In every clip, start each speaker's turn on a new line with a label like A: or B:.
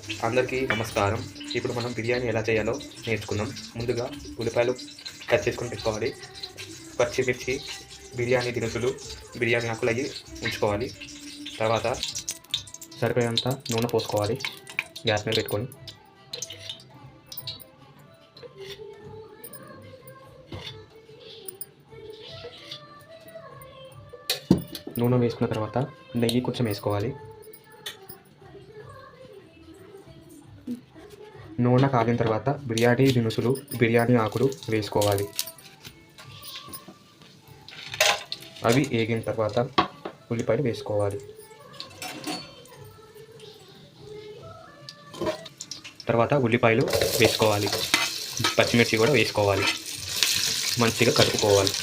A: అందరికీ నమస్కారం. ఇప్పుడు మనం బిర్యానీ ఎలా చేయాలో నేర్చుకుందాం. ముందుగా ఉల్లిపాయలు కట్ చేసుకొని పెట్టుకోవాలి. పచ్చిమిర్చి, బిర్యానీ దినుసులు, బిర్యానీ ఆకులు అవి ఉంచుకోవాలి. తర్వాత సరిపోయేంత నూనె పోసుకోవాలి. గ్యాస్ మీద పెట్టుకొని నూనె వేసుకున్న తర్వాత నెయ్యి కొంచెం వేసుకోవాలి. నూనె కాగిన తర్వాత బిర్యానీ దినుసులు, బిర్యానీ ఆకులు వేసుకోవాలి. అవి వేగిన తర్వాత ఉల్లిపాయలు వేసుకోవాలి. తర్వాత ఉల్లిపాయలు వేసుకోవాలి. పచ్చిమిర్చి కూడా వేసుకోవాలి. మంచిగా కలుపుకోవాలి.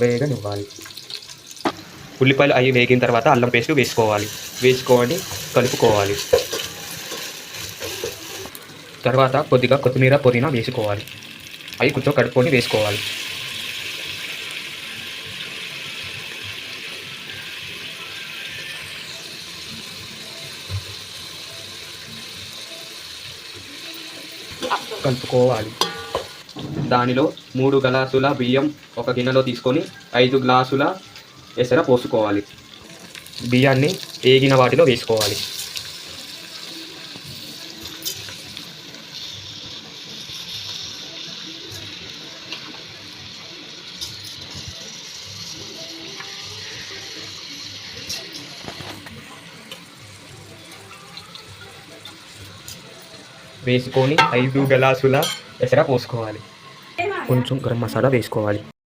A: వేగనివ్వాలి. ఉల్లిపాయలు అవి వేగిన తర్వాత అల్లం పేస్ట్ వేసుకొని కలుపుకోవాలి. తర్వాత కొద్దిగా కొత్తిమీర పుదీనా వేసుకోవాలి. అవి కొంచెం కడుక్కొని వేసుకోవాలి. కలుపుకోవాలి. దానిలో 3 గ్లాసుల బియ్యం ఒక గిన్నెలో తీసుకొని 5 గ్లాసుల ఎసర పోసుకోవాలి. బియ్యాన్ని వేగిన వాటిలో వేసుకోవాలి. వేసుకొని 5 గ్లాసుల ఎసర పోసుకోవాలి. కొంచెం గరం మసాలా వేసుకోవాలి.